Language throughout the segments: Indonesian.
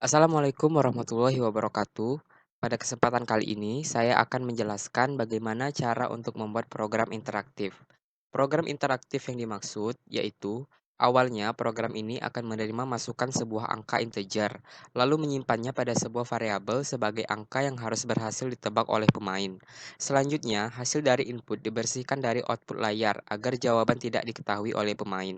Assalamualaikum warahmatullahi wabarakatuh. Pada kesempatan kali ini, saya akan menjelaskan bagaimana cara untuk membuat program interaktif. Program interaktif yang dimaksud yaitu awalnya program ini akan menerima masukan sebuah angka integer, lalu menyimpannya pada sebuah variabel sebagai angka yang harus berhasil ditebak oleh pemain. Selanjutnya, hasil dari input dibersihkan dari output layar agar jawaban tidak diketahui oleh pemain.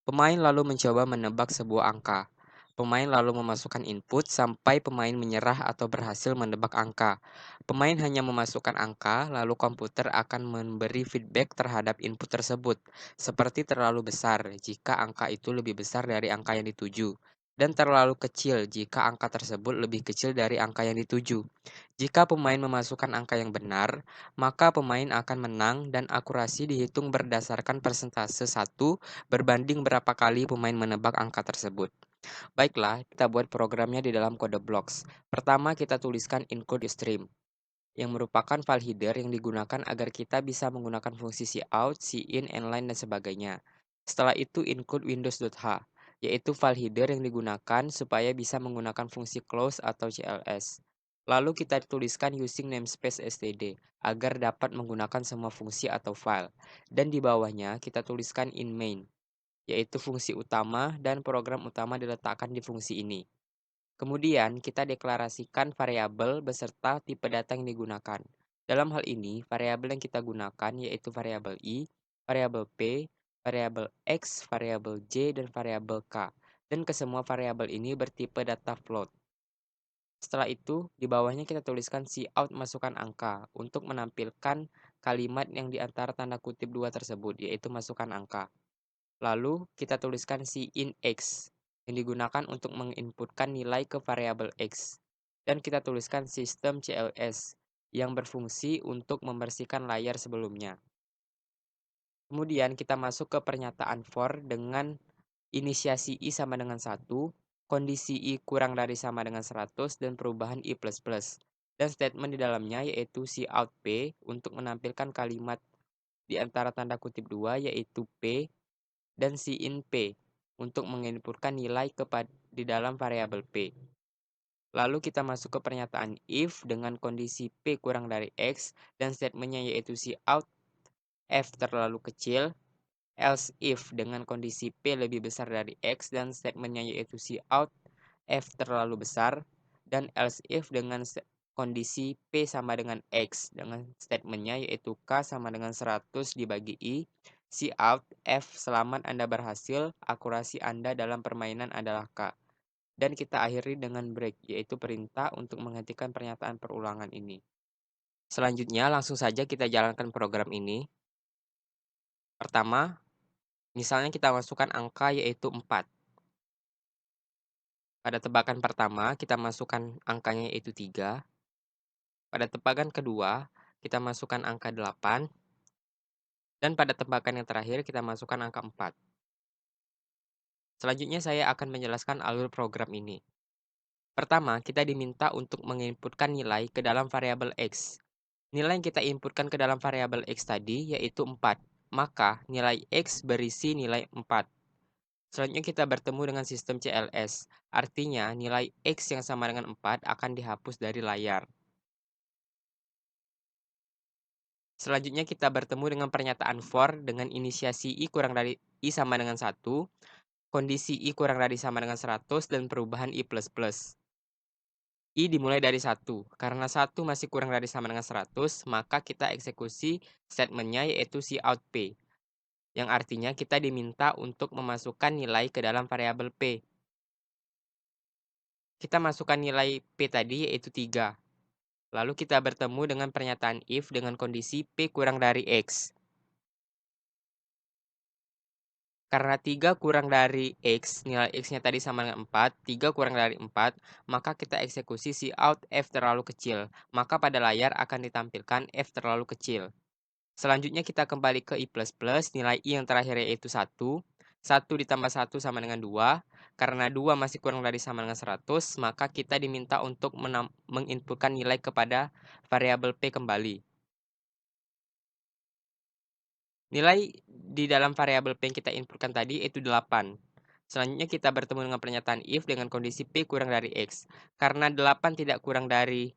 Pemain lalu mencoba menebak sebuah angka. Pemain lalu memasukkan input sampai pemain menyerah atau berhasil menebak angka. Pemain hanya memasukkan angka, lalu komputer akan memberi feedback terhadap input tersebut, seperti terlalu besar jika angka itu lebih besar dari angka yang dituju, dan terlalu kecil jika angka tersebut lebih kecil dari angka yang dituju. Jika pemain memasukkan angka yang benar, maka pemain akan menang dan akurasi dihitung berdasarkan persentase satu berbanding berapa kali pemain menebak angka tersebut. Baiklah, kita buat programnya di dalam kode blocks. Pertama, kita tuliskan include stream, yang merupakan file header yang digunakan agar kita bisa menggunakan fungsi cout, cin, inline, dan sebagainya. Setelah itu, include windows.h, yaitu file header yang digunakan supaya bisa menggunakan fungsi close atau cls. Lalu kita tuliskan using namespace std, agar dapat menggunakan semua fungsi atau file. Dan di bawahnya, kita tuliskan in main, yaitu fungsi utama dan program utama diletakkan di fungsi ini. Kemudian, kita deklarasikan variabel beserta tipe data yang digunakan. Dalam hal ini, variabel yang kita gunakan yaitu variabel i, variabel p, variabel x, variabel j, dan variabel k. Dan kesemua variabel ini bertipe data float. Setelah itu, di bawahnya kita tuliskan cout masukkan angka untuk menampilkan kalimat yang di antara tanda kutip dua tersebut, yaitu masukkan angka. Lalu, kita tuliskan cin x yang digunakan untuk menginputkan nilai ke variabel x. Dan kita tuliskan sistem cls yang berfungsi untuk membersihkan layar sebelumnya. Kemudian kita masuk ke pernyataan for dengan inisiasi i sama dengan 1, kondisi i kurang dari sama dengan 100, dan perubahan i++. Dan statement di dalamnya yaitu cout p untuk menampilkan kalimat di antara tanda kutip 2 yaitu p, dan cin p untuk menginputkan nilai di dalam variabel p. Lalu kita masuk ke pernyataan if dengan kondisi p kurang dari x dan statementnya yaitu cout f terlalu kecil, else if dengan kondisi p lebih besar dari x dan statementnya yaitu cout f terlalu besar, dan else if dengan kondisi p sama dengan x dengan statementnya yaitu k sama dengan 100 dibagi i, cout f selamat Anda berhasil, akurasi Anda dalam permainan adalah k. Dan kita akhiri dengan break, yaitu perintah untuk menghentikan pernyataan perulangan ini. Selanjutnya, langsung saja kita jalankan program ini. Pertama, misalnya kita masukkan angka yaitu 4. Pada tebakan pertama, kita masukkan angkanya yaitu 3. Pada tebakan kedua, kita masukkan angka 8. Dan pada tebakan yang terakhir, kita masukkan angka 4. Selanjutnya, saya akan menjelaskan alur program ini. Pertama, kita diminta untuk menginputkan nilai ke dalam variabel x. Nilai yang kita inputkan ke dalam variabel x tadi yaitu 4. Maka nilai x berisi nilai 4. Selanjutnya kita bertemu dengan sistem CLS. Artinya nilai x yang sama dengan 4 akan dihapus dari layar. Selanjutnya kita bertemu dengan pernyataan for dengan inisiasi i kurang dari i sama dengan 1, kondisi i kurang dari sama dengan 100, dan perubahan i++. I dimulai dari 1. Karena 1 masih kurang dari sama dengan 100, maka kita eksekusi statementnya yaitu cout p, yang artinya kita diminta untuk memasukkan nilai ke dalam variabel p. Kita masukkan nilai p tadi yaitu 3. Lalu kita bertemu dengan pernyataan if dengan kondisi p kurang dari x. Karena 3 kurang dari x, nilai x-nya tadi sama dengan 4, 3 kurang dari 4, maka kita eksekusi cout f terlalu kecil. Maka pada layar akan ditampilkan f terlalu kecil. Selanjutnya kita kembali ke i++, nilai i yang terakhir yaitu 1. 1 ditambah 1 sama dengan 2. Karena 2 masih kurang dari sama dengan 100, maka kita diminta untuk menginputkan nilai kepada variabel p kembali. Nilai di dalam variabel p yang kita inputkan tadi yaitu 8. Selanjutnya kita bertemu dengan pernyataan if dengan kondisi P kurang dari X. Karena 8 tidak kurang dari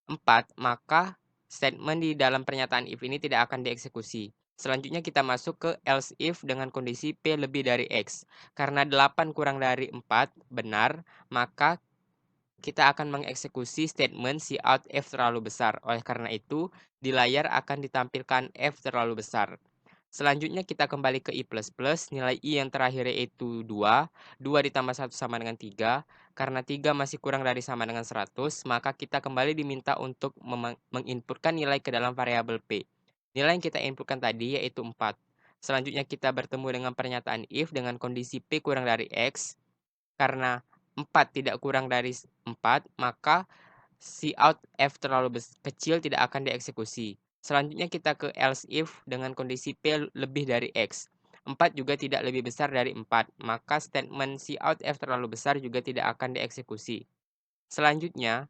4, maka statement di dalam pernyataan if ini tidak akan dieksekusi. Selanjutnya kita masuk ke else if dengan kondisi P lebih dari X. Karena 8 kurang dari 4 benar, maka kita akan mengeksekusi statement cout F terlalu besar. Oleh karena itu, di layar akan ditampilkan F terlalu besar. Selanjutnya kita kembali ke I++, nilai I yang terakhir yaitu 2. 2 ditambah 1 sama dengan 3. Karena 3 masih kurang dari sama dengan 100, maka kita kembali diminta untuk menginputkan nilai ke dalam variabel P. Nilai yang kita inputkan tadi yaitu 4. Selanjutnya kita bertemu dengan pernyataan if dengan kondisi P kurang dari X. Karena 4 tidak kurang dari 4, maka cout F terlalu kecil tidak akan dieksekusi. Selanjutnya kita ke else if dengan kondisi P lebih dari X. 4 juga tidak lebih besar dari 4, maka statement cout F terlalu besar juga tidak akan dieksekusi. Selanjutnya,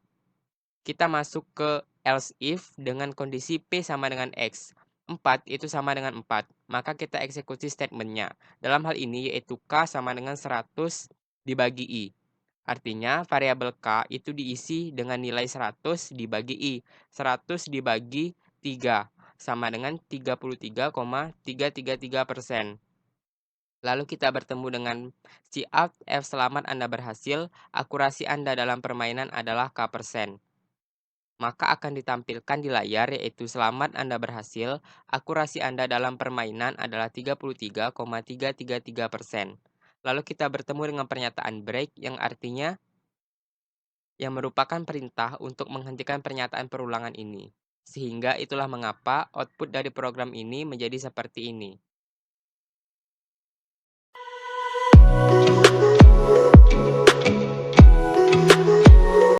kita masuk ke else if dengan kondisi P sama dengan X. 4 itu sama dengan 4, maka kita eksekusi statementnya. Dalam hal ini yaitu K sama dengan 100 dibagi I. Artinya variabel K itu diisi dengan nilai 100 dibagi I. 100 dibagi 3 sama dengan 33,333%. Lalu kita bertemu dengan cout F selamat Anda berhasil, akurasi Anda dalam permainan adalah K%. Maka akan ditampilkan di layar yaitu selamat Anda berhasil, akurasi Anda dalam permainan adalah 33,333%. Lalu kita bertemu dengan pernyataan break yang artinya yang merupakan perintah untuk menghentikan pernyataan perulangan ini. Sehingga itulah mengapa output dari program ini menjadi seperti ini.